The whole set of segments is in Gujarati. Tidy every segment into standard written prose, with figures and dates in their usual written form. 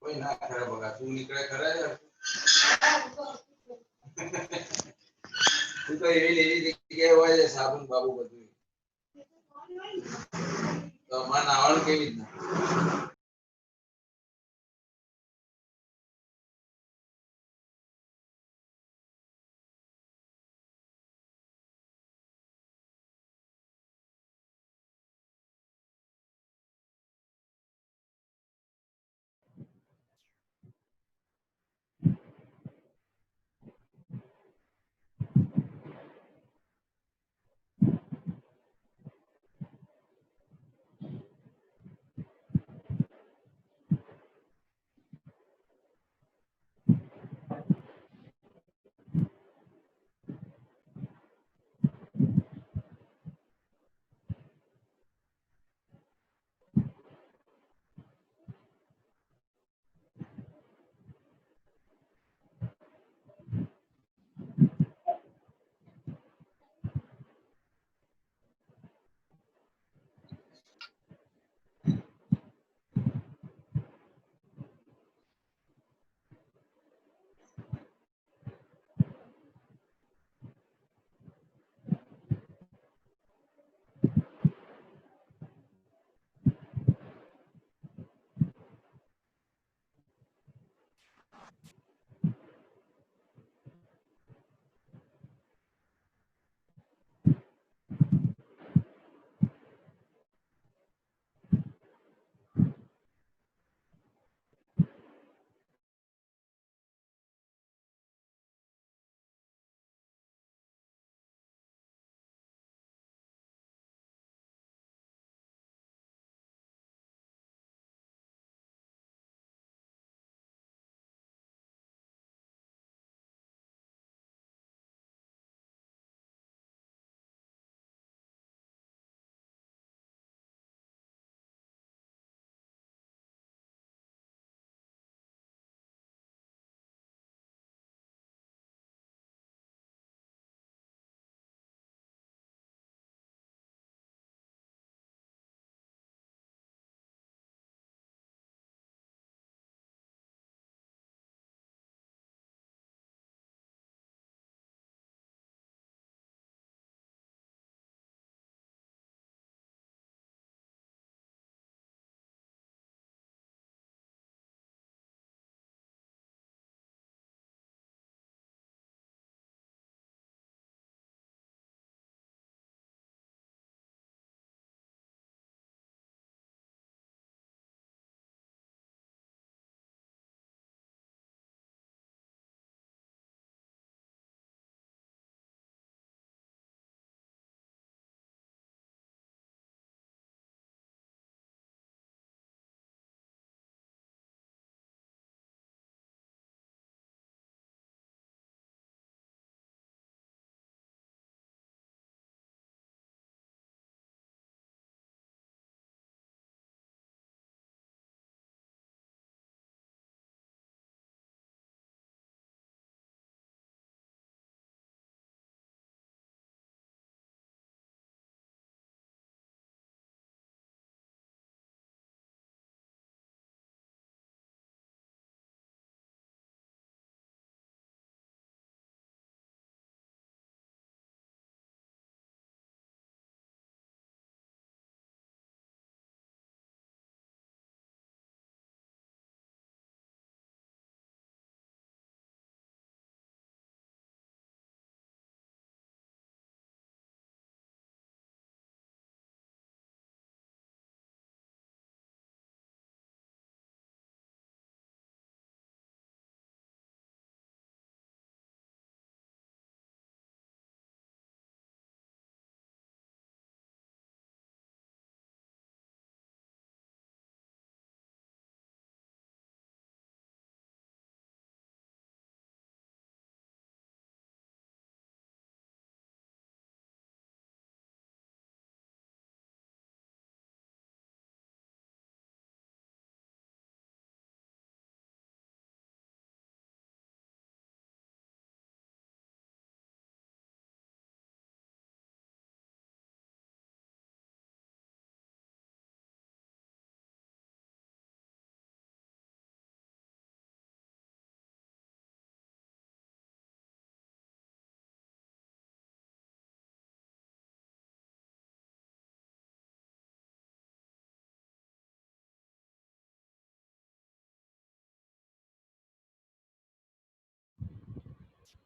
કોઈ ના ખરા બગા તું નીકળે ખરા યાર તું તો એવી જગ્યાએ હોય છે સાબુન બાબુ બધું તો અમારે નાવાનું કેવી રીતના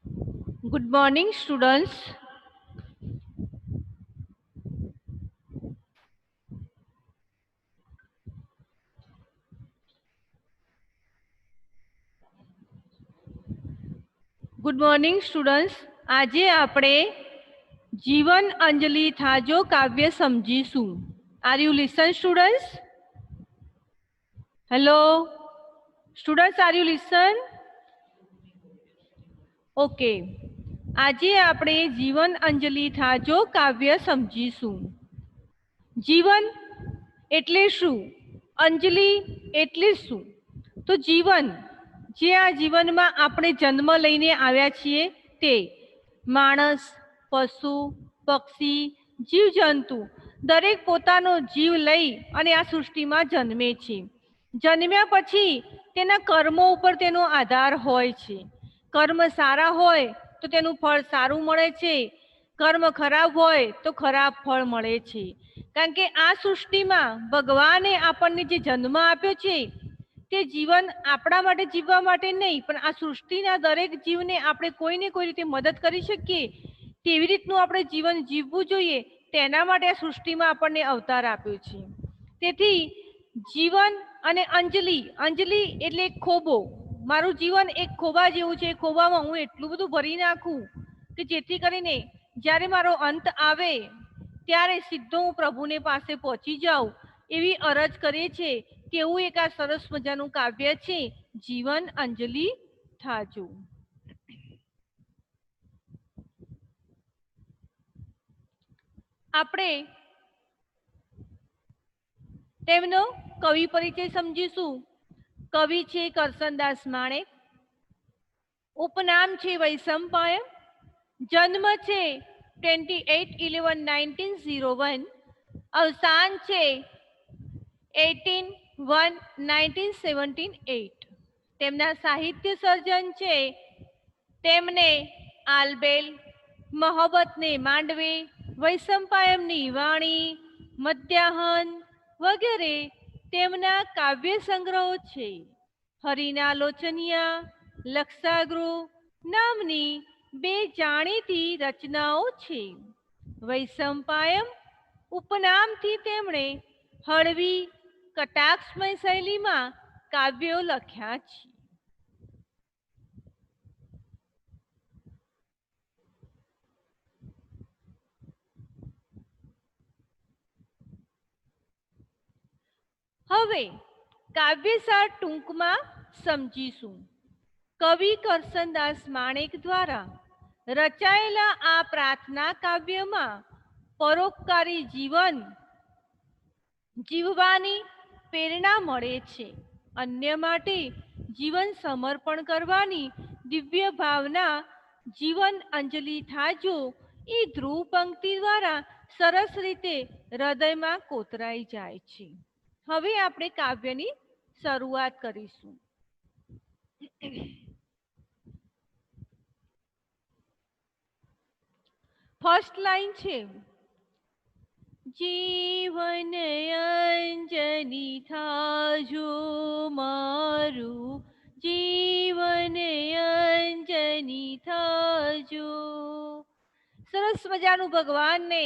Good morning, students. Good morning students. આજે આપણે જીવન અંજલિ થાજો કાવ્ય સમજીશું. Are you listen students? Hello students, are you listen? Okay. આજે આપણે જીવન અંજલિ થાજો કાવ્ય સમજીશું. જીવન એટલે શું? અંજલિ એટલે શું? તો જીવન, જે આ જીવનમાં આપણે જન્મ લઈને આવ્યા છીએ તે માણસ, પશુ, પક્ષી, જીવજંતુ દરેક પોતાનો જીવ લઈ અને આ સૃષ્ટિમાં જન્મે છે. જન્મ્યા પછી તેના કર્મો ઉપર તેનો આધાર હોય છે. કર્મ સારા હોય તો તેનું ફળ સારું મળે છે, કર્મ ખરાબ હોય તો ખરાબ ફળ મળે છે. કારણ કે આ સૃષ્ટિમાં ભગવાને આપણને જે જન્મ આપ્યો છે તે જીવન આપણા માટે જીવવા માટે નહીં, પણ આ સૃષ્ટિના દરેક જીવને આપણે કોઈને કોઈ રીતે મદદ કરી શકીએ તેવી રીતનું આપણે જીવન જીવવું જોઈએ, તેના માટે આ સૃષ્ટિમાં આપણને અવતાર આપ્યો છે. તેથી જીવન અને અંજલિ, અંજલિ એટલે એક ખોબો. મારું જીવન એક ખોબા જેવું છે. ખોબામાં હું એટલું બધું ભરી નાખું કે જેથી કરીને જ્યારે મારો અંત આવે ત્યારે સીધો હું પ્રભુને પાસે પહોંચી જાઉં, એવી અરજ કરીએ છે. તેવું એક આ સરસ મજાનું કાવ્ય છે, જીવન અંજલિ થાજો. આપણે તેમનો કવિ પરિચય સમજીશું. કવિ છે કરસનદાસ માણેક. ઉપનામ છે વૈશંપાયન. જન્મ છે 28/11/1901. અવસાન છે 18/1/1978. તેમના સાહિત્ય સર્જન છે તેમને આલબેલ, મોહબ્બતને માંડવે, વૈશંપાયનની વાણી, મધ્યાહન વગેરે તેમના કાવ્ય સંગ્રહો છે. હરિના લોચનિયા, લક્ષાગૃહ નામની બે જાણીતી રચનાઓ છે. વૈશંપાયન ઉપનામથી તેમણે હળવી કટાક્ષમય શૈલીમાં કાવ્યો લખ્યા છે. હવે કાવ્યસાર ટૂંકમાં સમજીશું. કવિ કરસનદાસ માણેક દ્વારા રચાયેલા આ પ્રાર્થના કાવ્યમાં પરોપકારી જીવન જીવવાની પ્રેરણા મળે છે. અન્ય માટે જીવન સમર્પણ કરવાની દિવ્ય ભાવના જીવન અંજલિ થાજો એ ધ્રુવ પંક્તિ દ્વારા સરસ રીતે હૃદયમાં કોતરાઈ જાય છે. હવે આપણે કાવ્યની શરૂઆત કરીશું. ફર્સ્ટ લાઈન છે, જીવન અંજલિ થાજો મારું, જીવન અંજલિ થાજો. સરસ મજાનું ભગવાનને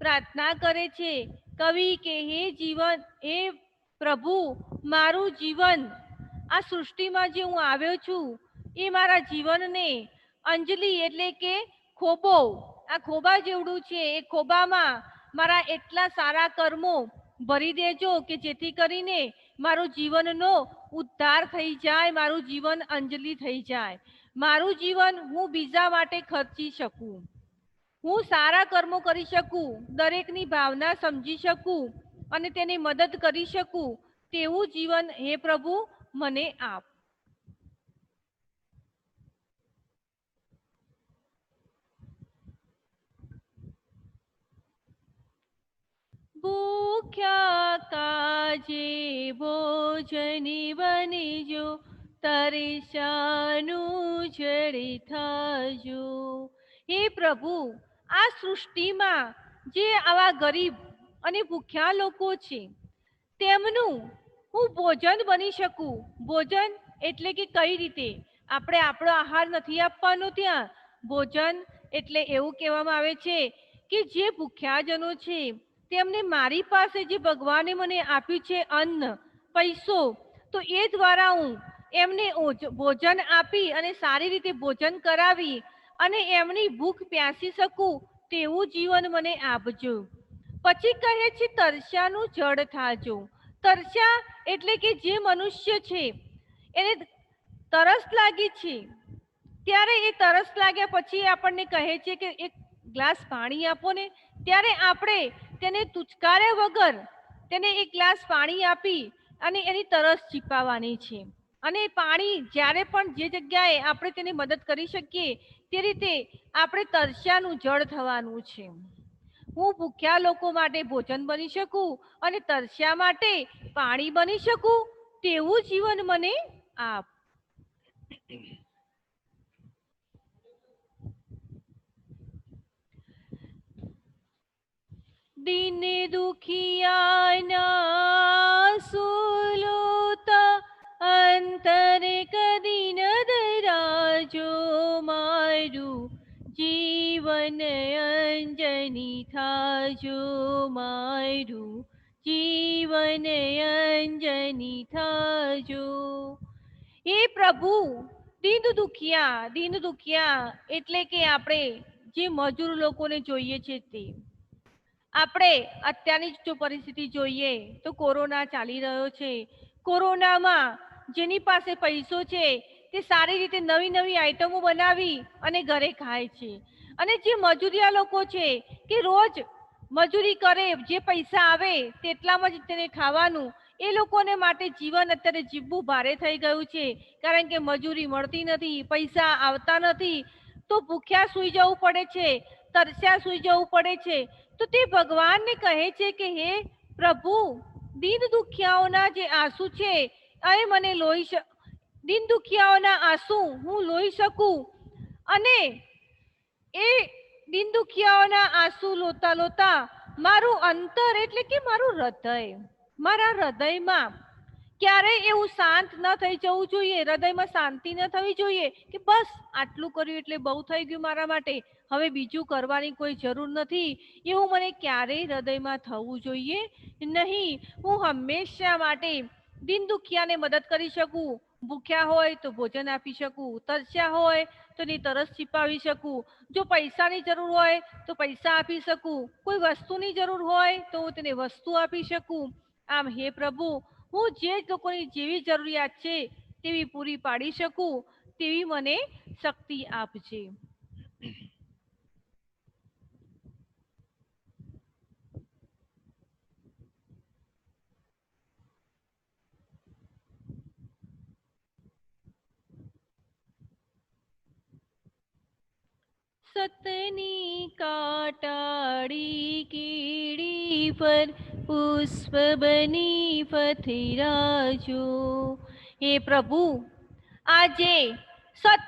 પ્રાર્થના કરે છે કવિ કે હે જીવન, હે પ્રભુ, મારું જીવન આ સૃષ્ટિમાં જે હું આવ્યો છું એ મારા જીવનને અંજલિ એટલે કે ખોબો, આ ખોબા જેવડું છે. એ ખોબામાં મારા એટલા સારા કર્મો ભરી દેજો કે જેથી કરીને મારું જીવનનો ઉદ્ધાર થઈ જાય, મારું જીવન અંજલિ થઈ જાય, મારું જીવન હું બીજા માટે ખર્ચી શકું, હું સારા કર્મો કરી શકું, દરેકની ભાવના સમજી શકું અને તેની મદદ કરી શકું તેવું જીવન હે પ્રભુ મને આપ. ભૂખ્યા કાજે ભોજન બનજો, તરસ્યાનું જળ થાજો. હે પ્રભુ, આ સૃષ્ટિમાં જે આવા ગરીબ અને ભૂખ્યા લોકો છે તેમનું હું ભોજન બની શકું. ભોજન એટલે કે કઈ રીતે આપણે આપણો આહાર નથી આપવાનો ત્યાં. ભોજન એટલે એવું કહેવામાં આવે છે કે જે ભૂખ્યાજનો છે તેમને મારી પાસે જે ભગવાને મને આપ્યું છે અન્ન, પૈસો, તો એ દ્વારા હું એમને ભોજન આપી અને સારી રીતે ભોજન કરાવી અને એમની ભૂખ પ્યાસી શકું તેવું જીવન મને આપજો. પછી કહે છે તરસ્યાનું જળ થાજો. તરસ્યા એટલે કે જે મનુષ્ય છે એને તરસ લાગી છે, ત્યારે એ તરસ લાગ્યા પછી આપણને કહે છે કે એક ગ્લાસ પાણી આપો ને, ત્યારે આપણે તેને તુચકાર્યા વગર તેને એક ગ્લાસ પાણી આપી અને એની તરસ છીપાવવાની છે. અને પાણી જ્યારે પણ જે જગ્યાએ આપણે તેને મદદ કરી શકીએ તે રીતે આપણે તરસ્યાનું જળ થવાનું છે. હું ભૂખ્યા લોકો માટે ભોજન બની શકું અને તરસ્યા માટે પાણી બની શકું તેવું જીવન મને આપ. દિન દુખિયાના સુલોતા અંતરે કદી ન દરાજો. મારું જીવન અંજની થાજો. મારું જીવન અંજની થાજો. એ પ્રભુ દીન દુખિયા, દીન દુખિયા એટલે કે આપણે જે મજૂર લોકોને જોઈએ છે તે. આપણે અત્યારની જો પરિસ્થિતિ જોઈએ તો કોરોના ચાલી રહ્યો છે. કોરોનામાં જેની પાસે પૈસો છે તે સારી રીતે નવી નવી આઈટમો બનાવી અને ઘરે ખાય છે. અને જે મજૂરિયા લોકો છે કે રોજ મજૂરી કરે, જે પૈસા આવે તેટલામાં જ તેને ખાવાનું, એ લોકોને માટે જીવન અત્યારે જીવવું ભારે થઈ ગયું છે. કારણ કે મજૂરી મળતી નથી, પૈસા આવતા નથી, તો ભૂખ્યા સૂઈ જવું પડે છે, તરસ્યા સૂઈ જવું પડે છે. તો તે ભગવાનને કહે છે કે હે પ્રભુ, દીન દુખિયાઓના જે આંસુ છે એ મને દીન દુખિયાઓના આંસુ હું લોહી શકું અને એ દીન દુખિયાઓના આંસુ લોતા લોતા મારું અંતર એટલે કે મારું હૃદય, મારા હૃદયમાં ક્યારેય એવું શાંત ન થઈ જવું જોઈએ, હૃદયમાં શાંતિ ન થવી જોઈએ કે બસ આટલું કર્યું એટલે બહુ થઈ ગયું મારા માટે, હવે બીજું કરવાની કોઈ જરૂર નથી, એવું મને ક્યારેય હૃદયમાં થવું જોઈએ નહીં. હું હંમેશા માટે દીન દુખિયાને મદદ કરી શકું. ભૂખ્યા હોય તો ભોજન આપી શકું, તરસ્યા હોય તો એની તરસ છીપાવી શકું, જો પૈસાની જરૂર હોય તો પૈસા આપી શકું, કોઈ વસ્તુની જરૂર હોય તો હું તેને વસ્તુ આપી શકું. આમ હે પ્રભુ, હું જે લોકોની જેવી જરૂરિયાત છે તેવી પૂરી પાડી શકું તેવી મને શક્તિ આપજે. સતની કાટાળી કીડી પર પુષ્પ બની પથરાજો. હે પ્રભુ, આજે સત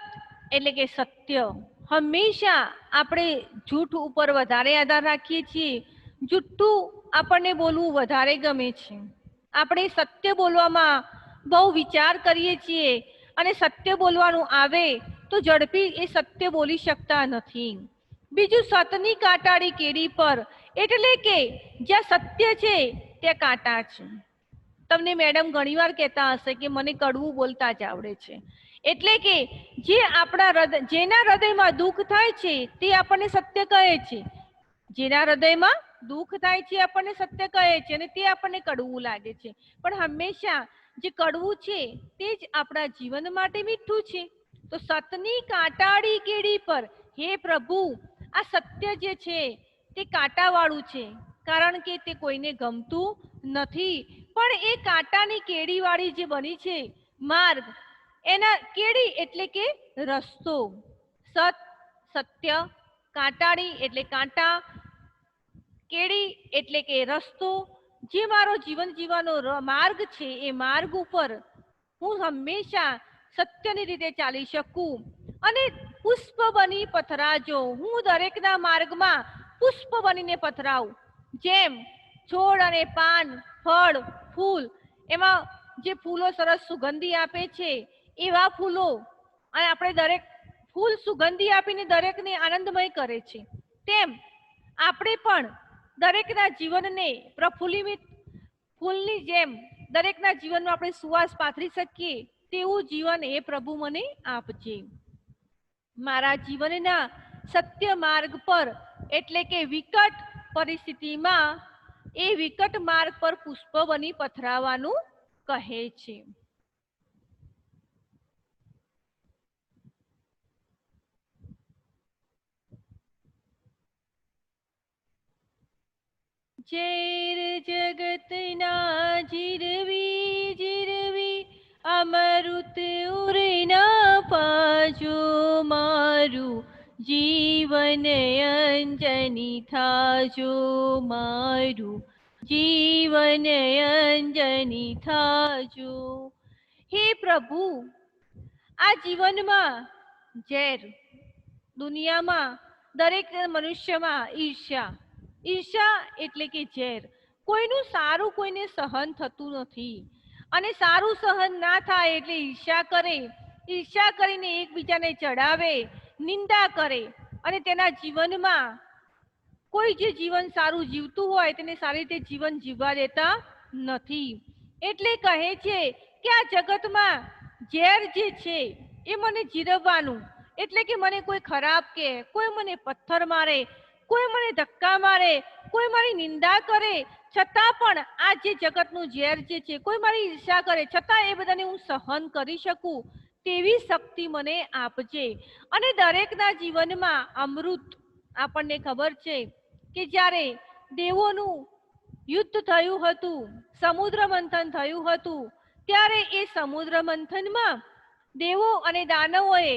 એટલે કે સત્ય, હંમેશા આપણે જૂઠ ઉપર વધારે આધાર રાખીએ છીએ. જૂઠું આપણને બોલવું વધારે ગમે છે. આપણે સત્ય બોલવામાં બહુ વિચાર કરીએ છીએ અને સત્ય બોલવાનું આવે તો ઝડપી એ સત્ય બોલી શકતા નથી. બીજું, સતની કાંટાળી કેડી પર એટલે કે જ્યાં સત્ય છે ત્યાં કાંટા છે. તમને મેડમ ઘણીવાર કહેતા હશે કે મને કડવું બોલતા જ આવડે છે. એટલે કે જે આપણા જેના હૃદયમાં દુઃખ થાય છે તે આપણને સત્ય કહે છે. જેના હૃદયમાં દુઃખ થાય છે આપણને સત્ય કહે છે અને તે આપણને કડવું લાગે છે. પણ હંમેશા જે કડવું છે તે જ આપણા જીવન માટે મીઠું છે. તો સતની કાંટાળી કેડી પર, હે પ્રભુ, આ સત્ય જે છે તે કાંટાવાળું છે, કારણ કે તે કોઈને ગમતું નથી. પણ એ કાંટાની કેડીવાળી જે બની છે માર્ગ, એના કેડી એટલે કે રસ્તો. સત સત્ય, કાંટાળી એટલે કાંટા, કેડી એટલે કે રસ્તો. જે મારો જીવન જીવવાનો માર્ગ છે એ માર્ગ ઉપર હું હંમેશા સત્યની રીતે ચાલી શકું અને પુષ્પ બની પથરાજો. હું દરેકના માર્ગમાં પુષ્પ બનીને પથરાવું. જેમ છોડ અને પાન, ફળ, ફૂલ, એમાં જે ફૂલો સરસ સુગંધી આપે છે એવા ફૂલો અને આપણે દરેક ફૂલ સુગંધી આપીને દરેકને આનંદમય કરે છે, તેમ આપણે પણ દરેકના જીવનને પ્રફુલ્લિત ફૂલની જેમ દરેકના જીવનમાં આપણે સુવાસ પાથરી શકીએ તેવું જીવન એ પ્રભુ મને આપજે. મારા જીવનના સત્ય માર્ગ પર એટલે કે વિકટ પરિસ્થિતિમાં એ વિકટ માર્ગ પર પુષ્પ બની પથરાવાનું કહે છે. ઝેર જગતના જીરવી જીરવી અમૃત ઉરના પાજો મારું જીવન અંજની થાજો મારું જીવન અંજની થાજો. હે પ્રભુ, આ જીવનમાં ઝેર, દુનિયામાં દરેક મનુષ્યમાં ઈર્ષ્યા એટલે કે ઝેર. કોઈનું સારું કોઈને સહન થતું નથી અને સારું સહન ના થાય એટલે ઈર્ષ્યા કરે, ઈર્ષ્યા કરીને એકબીજાને ચડાવે, નિંદા કરે અને તેના જીવનમાં કોઈ જે જીવન સારું જીવતું હોય તેને સારી રીતે જીવન જીવવા દેતા નથી. એટલે કહે છે કે આ જગતમાં ઝેર જે છે એ મને જીરવવાનું, એટલે કે મને કોઈ ખરાબ કે, કોઈ મને પથ્થર મારે, કોઈ મને ધક્કા મારે, કોઈ મારી નિંદા કરે, છતાં પણ આ જે જગતનું ઝેર જે છે, કોઈ મારી ઈર્ષા કરે છતાં એ બધાને હું સહન કરી શકું તેવી શક્તિ મને આપજે. અને દરેકના જીવનમાં અમૃત, આપણને ખબર છે કે જ્યારે દેવોનું યુદ્ધ થયું હતું, સમુદ્ર મંથન થયું હતું, ત્યારે એ સમુદ્ર મંથનમાં દેવો અને દાનવોએ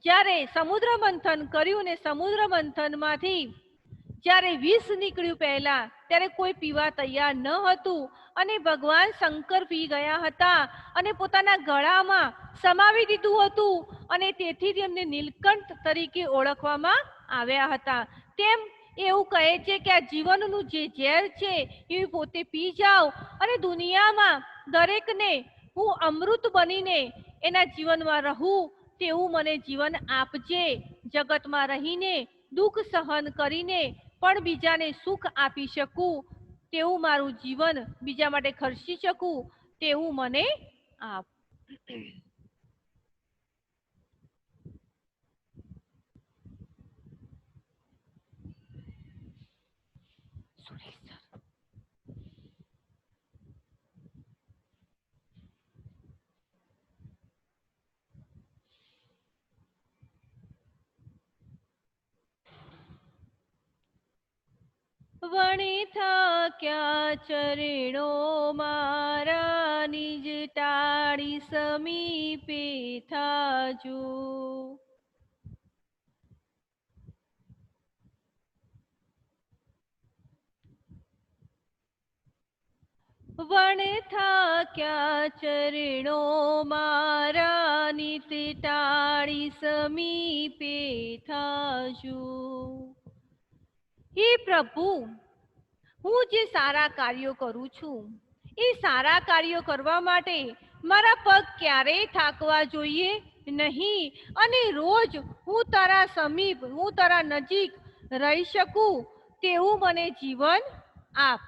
જ્યારે સમુદ્ર મંથન કર્યું ને સમુદ્ર મંથનમાંથી જ્યારે વિષ નીકળ્યું પહેલા, ત્યારે કોઈ પીવા તૈયાર ન હતું અને ભગવાન શંકર પી ગયા હતા અને પોતાના ગળામાં સમાવી દીધું હતું અને તેથી તેમને નીલકંઠ તરીકે ઓળખવામાં આવ્યા હતા. તેમ એવું કહે છે કે આ જીવનનું જે ઝેર છે એ પોતે પી જાઓ અને દુનિયામાં દરેકને હું અમૃત બનીને એના જીવનમાં રહું તેવું મને જીવન આપજે. જગતમાં રહીને દુઃખ સહન કરીને પણ બીજાને સુખ આપી શકું તેવું મારું જીવન બીજા માટે ખર્ચી શકું તેવું મને આપ. વણિથા ક્યાં ચરણો મારા નિજ ટાળી સમીપે થાજો. વણથા ક્યાં ચરણો મારા નિત ટાળી સમીપે થાજો. હે પ્રભુ, હું જે સારા કાર્યો કરું છું એ સારા કાર્યો કરવા માટે મારા પગ ક્યારેય થાકવા જોઈએ નહીં અને રોજ હું તારા સમીપ, હું તારા નજીક રહી શકું તેવું મને જીવન આપ.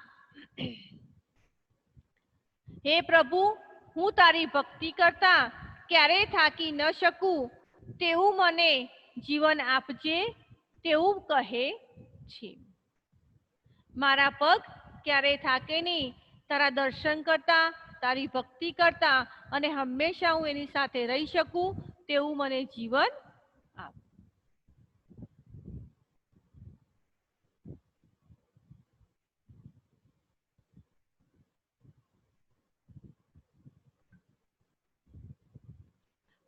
હે પ્રભુ, હું તારી ભક્તિ કરતા ક્યારેય થાકી ન શકું તેવું મને જીવન આપજે તેવું કહે છે. મારા પગ ક્યારેય થાકે નહીં તારા દર્શન કરતા, તારી ભક્તિ કરતા અને હંમેશા હું એની સાથે રહી શકું તેવું મને જીવન આપ.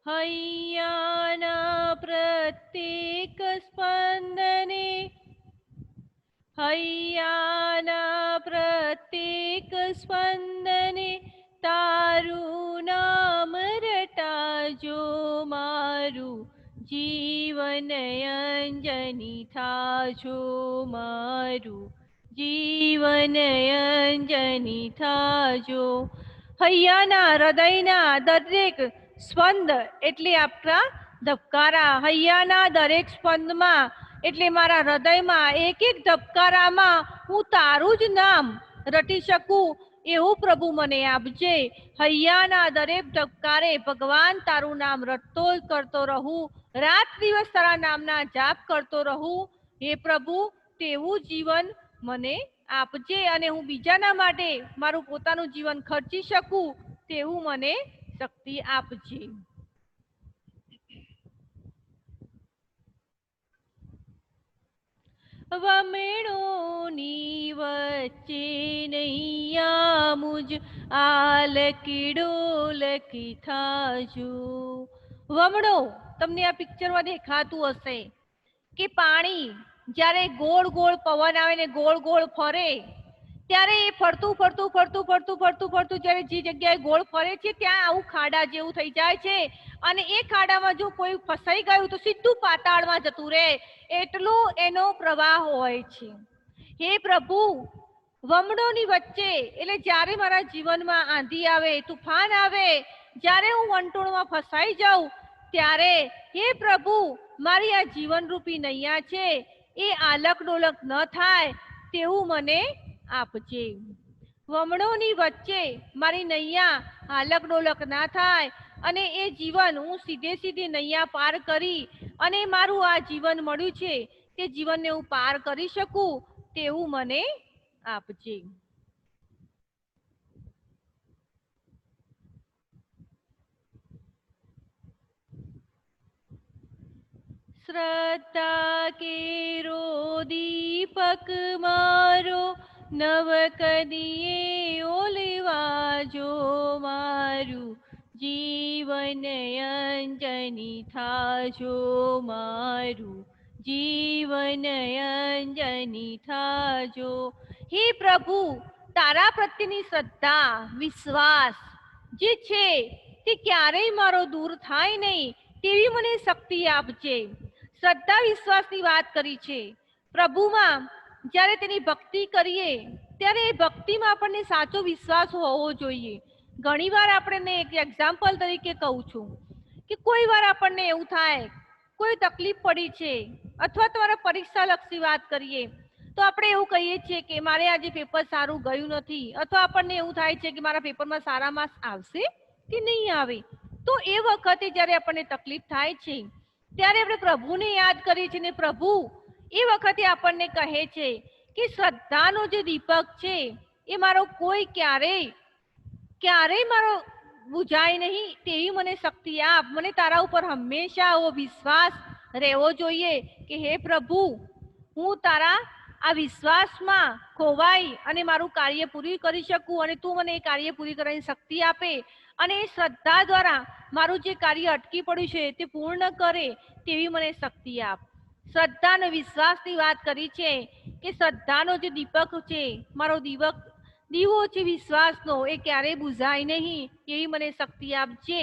હૈયાના પ્રત્યેક સ્પંદને, હૈયાના પ્રત્યેક સ્પંદને તારું નામ રટાજો મારું જીવન અંજની થાજો મારું જીવન અંજની થાજો. હૈયાના હૃદયના દરેક સ્પંદ એટલે આપણા ધબકારા, હૈયાના દરેક સ્પંદમાં એટલે મારા હૃદયમાં એક એક ધબકારામાં હું તારું જ નામ રટી શકું એવું પ્રભુ મને આપજે. હૈયાના દરેક ધબકારે ભગવાન તારું નામ રટતો કરતો રહું, રાત દિવસ તારા નામના જાપ કરતો રહું. હે પ્રભુ, તેવું જીવન મને આપજે અને હું બીજાના માટે મારું પોતાનું જીવન ખર્ચી શકું તેવું મને શક્તિ આપજે. વમણોની વચ્ચે નૈયા મુજ આલકી ડોલકી થાજો. વમણો તમને આ પિક્ચરમાં દેખાતું હશે કે પાણી જ્યારે ગોળ ગોળ પવન આવે ને ગોળ ગોળ ફરે ત્યારે એ ફરતું ફરતું ફરતું ફરતું ફરતું ફરતું જ્યારે જે જગ્યાએ ગોળ ફરે છે ત્યાં આવું ખાડા જેવું થઈ જાય છે અને એ ખાડામાં જો કોઈ ફસાઈ ગયું તો સીધું પાતાળમાં જતું રહે, એટલું એનો પ્રવાહ હોય છે. હે પ્રભુ, વમળોની વચ્ચે એટલે જ્યારે મારા જીવનમાં આંધી આવે, તુફાન આવે, જ્યારે હું વંટોળમાં ફસાઈ જાઉં ત્યારે હે પ્રભુ, મારી આ જીવનરૂપી નૈયા છે એ આલક ડોલક ન થાય તેવું મને આપજે. વમળોની વચ્ચે મારી નૈયા આલક ડોલક ના થાય અને એ જીવન હું સીધે સીધી નૈયા પાર કરી અને મારું આ જીવન મળ્યું છે તે જીવનને હું પાર કરી શકું તેવું મને આપજે. શ્રદ્ધા કેરો દીપક મારો નવ કદીએ ઓલવાજો, મારું જીવન અંજની થાજો, મારું જીવન અંજની થાજો. હે પ્રભુ, તારા પ્રત્યેની શ્રદ્ધા વિશ્વાસ જે છે તે ક્યારેય મારો દૂર થાય નહીં તેવી મને શક્તિ આપજે. શ્રદ્ધા વિશ્વાસની વાત કરી છે. પ્રભુમાં જ્યારે તેની ભક્તિ કરીએ ત્યારે એ ભક્તિમાં આપણને સાચો વિશ્વાસ હોવો જોઈએ. ઘણીવાર આપણને એક એક્ઝામ્પલ તરીકે કહું છું કે કોઈ વાર આપણને એવું થાય કોઈ તકલીફ પડી છે અથવા તમારા પરીક્ષા લક્ષી વાત કરીએ તો આપણે એવું કહીએ છીએ કે મારે આજે પેપર સારું ગયું નથી અથવા આપણને એવું થાય છે કે મારા પેપરમાં સારા માર્ક્સ આવશે કે નહીં આવે. તો એ વખતે જ્યારે આપણને તકલીફ થાય છે ત્યારે આપણે પ્રભુને યાદ કરીએ છીએ ને પ્રભુ એ વખતે આપણને કહે છે કે શ્રદ્ધાનો જે દીપક છે એ મારો કોઈ ક્યારેય ક્યારેય મારો બુઝાય નહીં તેવી મને શક્તિ આપ. મને તારા ઉપર હંમેશા એવો વિશ્વાસ રહેવો જોઈએ કે હે પ્રભુ, હું તારા આ વિશ્વાસમાં ખોવાઈ અને મારું કાર્ય પૂરું કરી શકું અને તું મને એ કાર્ય પૂરી કરવાની શક્તિ આપે અને એ શ્રદ્ધા દ્વારા મારું જે કાર્ય અટકી પડ્યું છે તે પૂર્ણ કરે તેવી મને શક્તિ આપ. શ્રદ્ધા અને વિશ્વાસની વાત કરી છે કે શ્રદ્ધાનો જે દીપક છે, મારો દીવો છે વિશ્વાસનો, એ ક્યારેય બુઝાય નહીં એવી મને શક્તિ આપજે.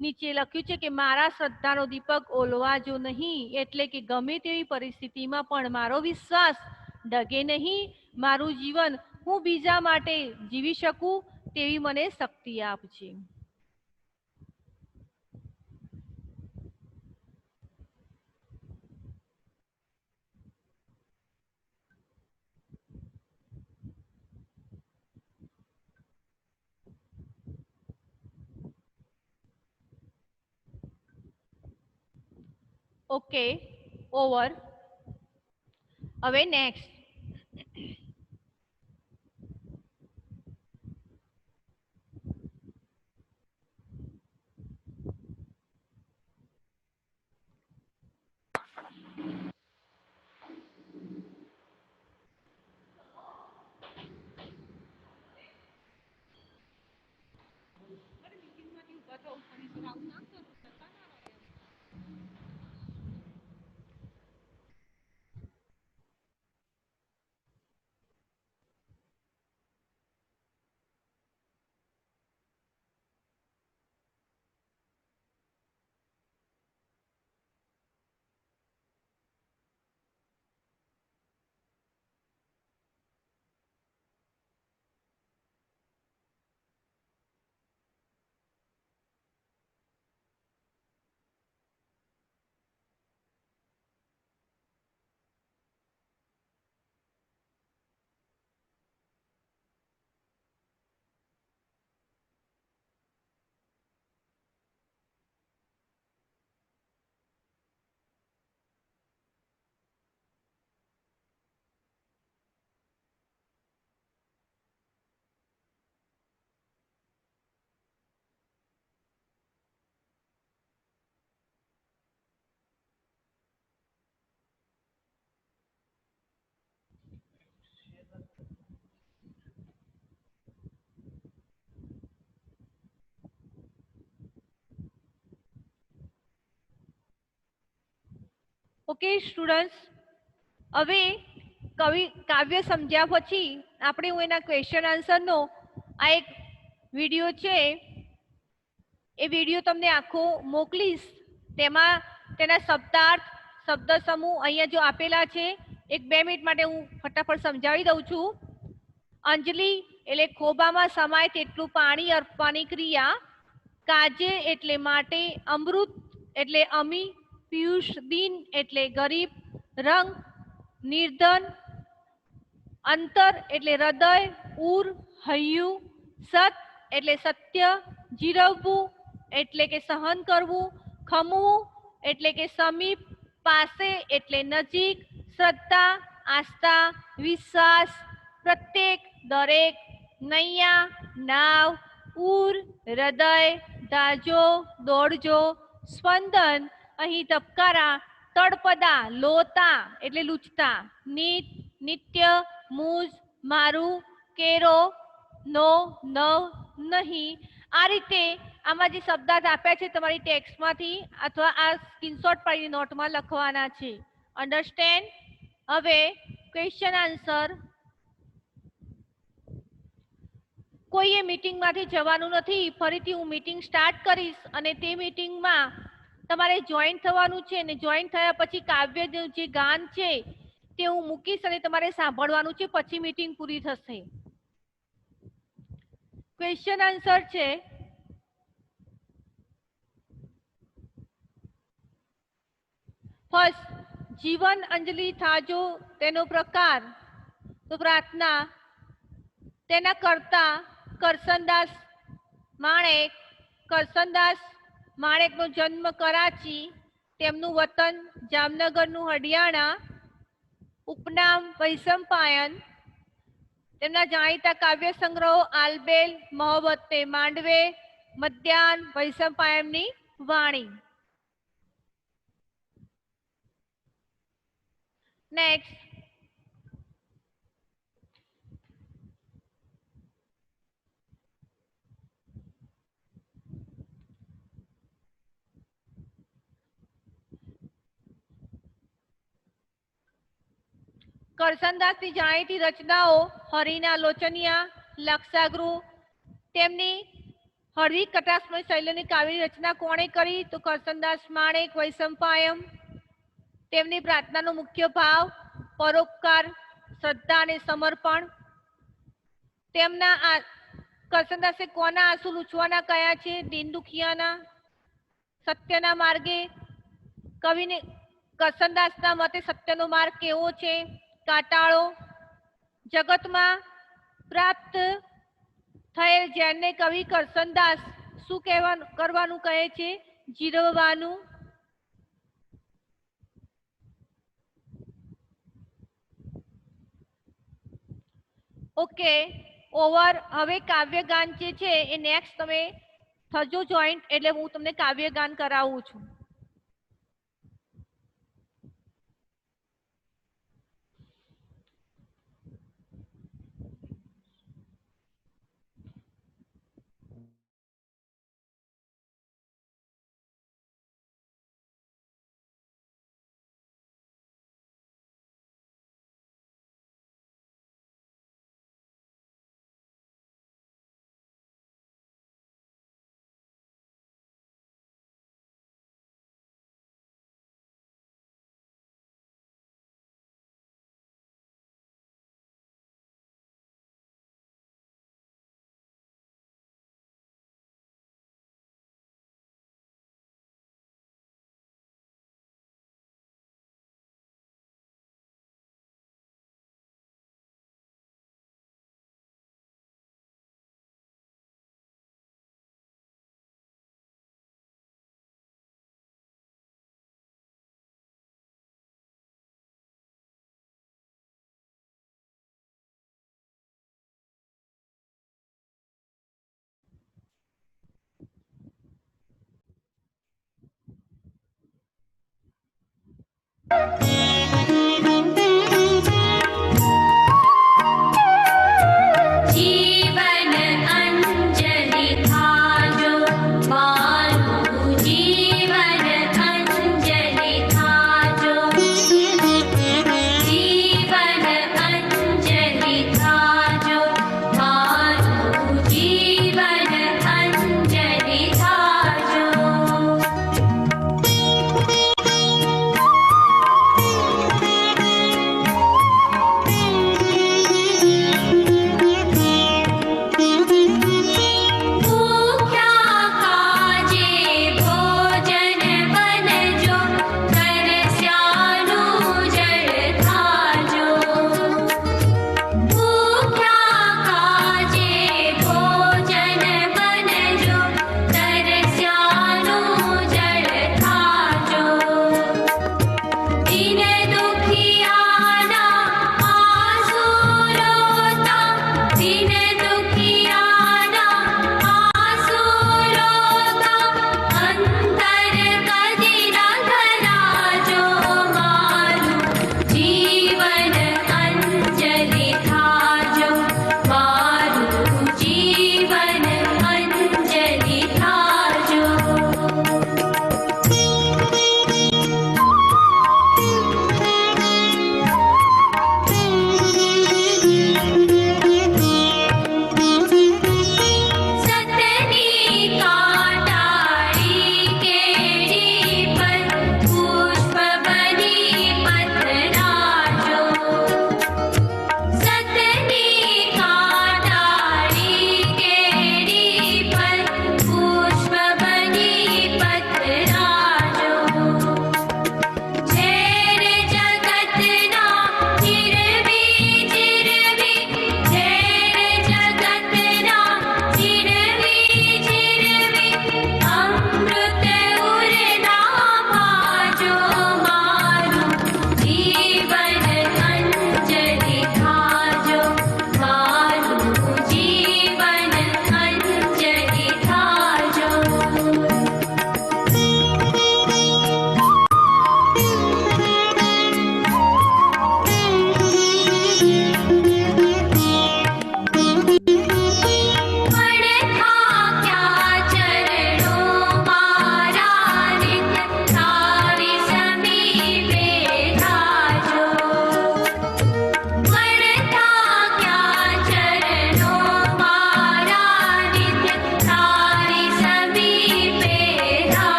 નીચે લખ્યું છે કે મારા શ્રદ્ધાનો દીપક ઓલવાજો નહીં, એટલે કે ગમે તેવી પરિસ્થિતિમાં પણ મારો વિશ્વાસ ડગે નહીં. મારું જીવન હું બીજા માટે જીવી શકું તેવી મને શક્તિ આપજે. Okay, over. હવે નેક્સ્ટ. ઓકે સ્ટુડન્ટ્સ, હવે કવિ કાવ્ય સમજ્યા પછી આપણે હું એના ક્વેશ્ચન આન્સરનો આ એક વિડીયો છે એ વિડીયો તમને આખો મોકલીશ. તેમાં તેના શબ્દાર્થ, શબ્દ સમૂહ અહીંયા જો આપેલા છે, 1-2 મિનિટ માટે હું ફટાફટ સમજાવી દઉં છું. અંજલિ એટલે ખોબામાં સમાય તેટલું પાણી અર્પવાની ક્રિયા. કાજે એટલે માટે, અમૃત એટલે અમી, પિયુષ દીન એટલે ગરીબ, રંગ નિર્ધન, અંતર એટલે હૃદય, ઉર હૈયું, સત એટલે સત્ય, જીરવવું એટલે કે સહન કરવું, ખમવું એટલે કે સમીપ, પાસે એટલે નજીક, શ્રદ્ધા આસ્થા વિશ્વાસ, પ્રત્યેક દરેક, નૈયા નાવ, ઉર હૃદય, દાજો દોડજો, સ્પંદન અહીં ધબકારા, તળપદા લોતા એટલે લૂછતા, નીત નિત્ય, મુજ મારું, કેરો નો નવ નહીં. આ રીતે આમાં જે શબ્દાર્થ આપ્યા છે તમારી ટેક્સ્ટમાંથી અથવા આ સ્ક્રીનશોટ પાડીને નોટમાં લખવાના છે. અન્ડરસ્ટેન્ડ? હવે ક્વેશ્ચન આન્સર. કોઈએ મીટિંગમાંથી જવાનું નથી. ફરીથી હું મીટિંગ સ્ટાર્ટ કરીશ અને તે મીટિંગમાં તમારે જોઈન થવાનું છે અને જોઈન થયા પછી કાવ્યનું જે ગાન છે તે હું મૂકીશ અને તમારે સાંભળવાનું છે. પછી મીટિંગ પૂરી થશે. ક્વેશ્ચન આન્સર છે, ફર્સ્ટ, જીવન અંજલિ થાજો તેનો પ્રકાર તો પ્રાર્થના. તેના કર્તા કરસનદાસ માણેક. કરસનદાસ માણેકનો જન્મ કરાચી, તેમનું વતન જામનગરનું હડિયાણા. ઉપનામ વૈશંપાયન. તેમના જાણીતા કાવ્ય સંગ્રહો આલબેલ, મોહબ્બતે માંડવે, મધ્યાહન, વૈશંપાયનની વાણી. નેક્સ્ટ, કરસનદાસની જાણીતી રચનાઓ હરિના લોચનિયા, લક્ષાગૃહ. તેમની હળવી કટાક્ષમય શૈલીની કાવ્ય રચના કોણે કરી તો કરસનદાસ માણેક, વૈશંપાયન. તેમની પ્રાર્થનાનો મુખ્ય ભાવ પરોપકાર, શ્રદ્ધા અને સમર્પણ. તેમના કરસનદાસે કોના આંસુ લૂછવાના કયા છે? દીન દુખિયાના. સત્યના માર્ગે. કવિને કરસનદાસના મતે સત્યનો માર્ગ કેવો છે? કાટાળો. જગતમાં પ્રાપ્ત થયેલ જેને કવિ કરસનદાસ શું કરવાનું કહે છે? જીરવવાનું. Okay, over. હવે કાવ્યગાન જે છે એ નેક્સ્ટ તમે થજો જોઈન્ટ એટલે હું તમને કાવ્યગાન કરાવું છું.